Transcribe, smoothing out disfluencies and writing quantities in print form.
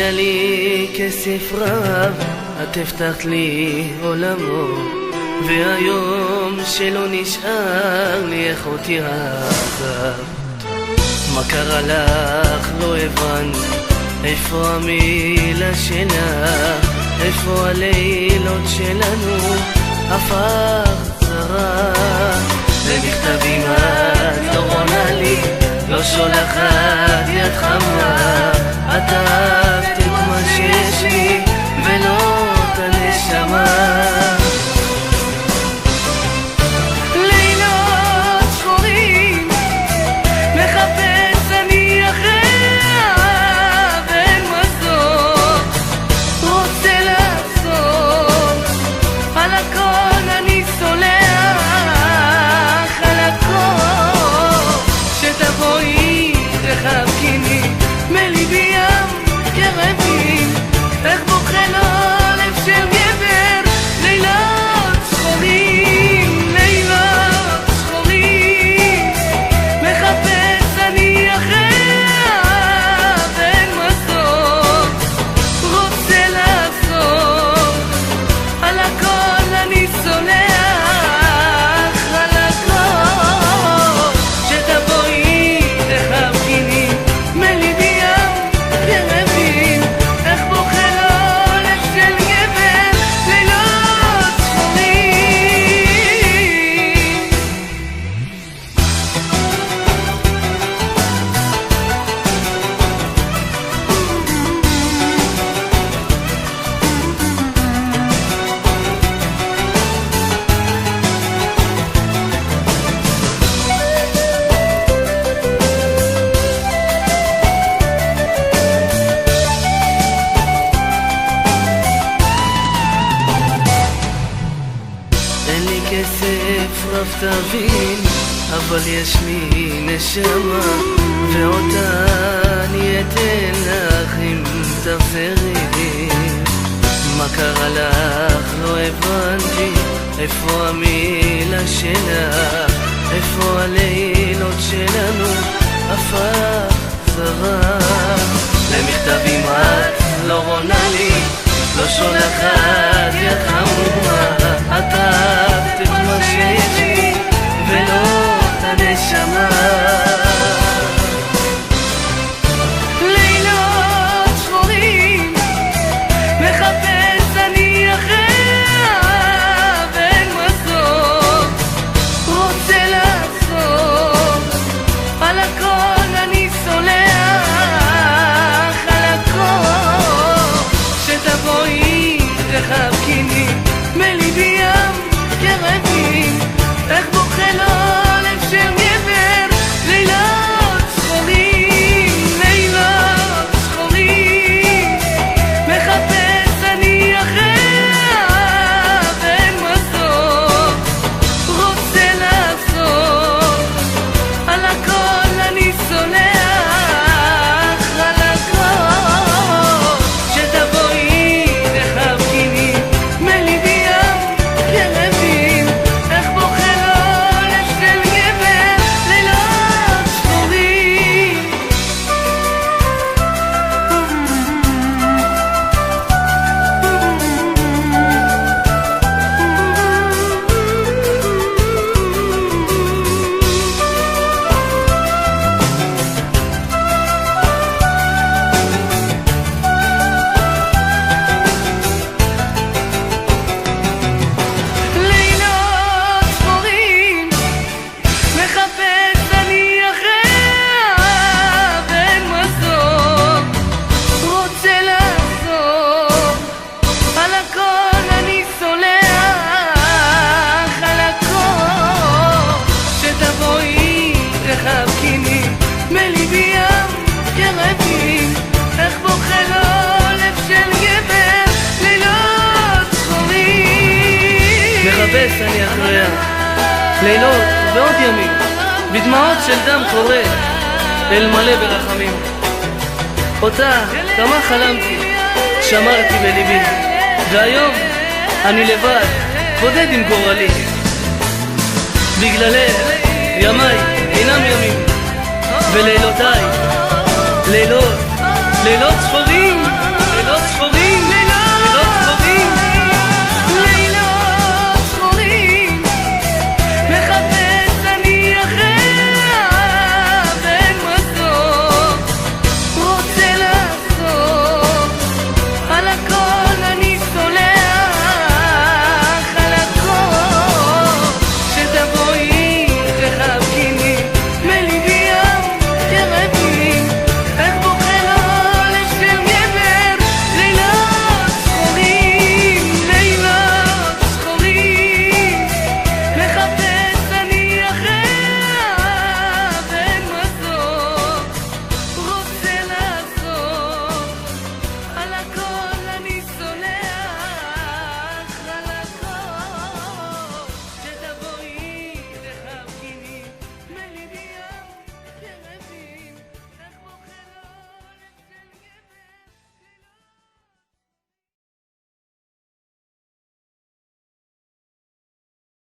היה לי כסף רב, את הבטחת לי עולמו, והיום שלא נשאר לי איך אותי עזבת. מה קרה לך? לא הבנתי. איפה המילה שלך? איפה הלילות שלנו? הפך זרה. במכתבים את לא עונה לי, לא שולחת יד חמה. את אהבת את מה שיש לי ולא את הנשמה. לילות שחורים מחפש אני אחריה, ואין מזור רוצה לעשות. על הכל אני סולח, על הכל. שתבואי תחבקיני מליבי ים כרבים, איך בוכה לו לב של גבר. לילות שחורים, לילות שחורים מחפש אני אחריה, ואין מזור רוצה לעשות. על הכל אני סולח, על הכל. שתבואי תחבקיני מליבי ים כרבים, איך בוכה לו לב של גבר. לילות שחורים. אין לי כסף רב תבין, אבל יש לי נשמה, ואותה אני אתן לך אם תחזרי. מה קרה לך? לא הבנתי. איפה המילה שלך? איפה הלילות שלנו? הפך זרה. למכתבים את לא עונה לי, לא שולחת יד חמורה. את אהבת את מה שיש לי ולא את הנשמה. לילות שחורים מחפש אני אחריה, ואין מזור רוצה לעשות. על הכל אני סולח, על הכל. שתבואי תחבקיני מליבי ים כרבים, איך בוכה לו לב של גבר. לילות שחורים, לילות שחורים מחפש אני אחריה, ואין מזור רוצה לעשות. על הכל אני סולח, על הכל. שתבואי תחבקיני מליבי ים כרבים, איך בוכה לו לב של גבר. לילות שחורים. לילות שחורים מחפש אני אחריה, ואין מזור רוצה לעשות. על הכל אני סולח, על הכל. שתבואי תחבקיני מליבי ים כרבים, איך בוכה לו לב של גבר. לילות שחורים מחפש אני אחריה, לילות ועוד ימים בדמעות של דם קורא אל מלא ברחמים. אותה כמה חלמתי, שמרתי בליבי, והיום אני לבד, בודד עם גורלי. בגללך ימיי אינם ימים, ולילותיי לילות, לילות שחורים.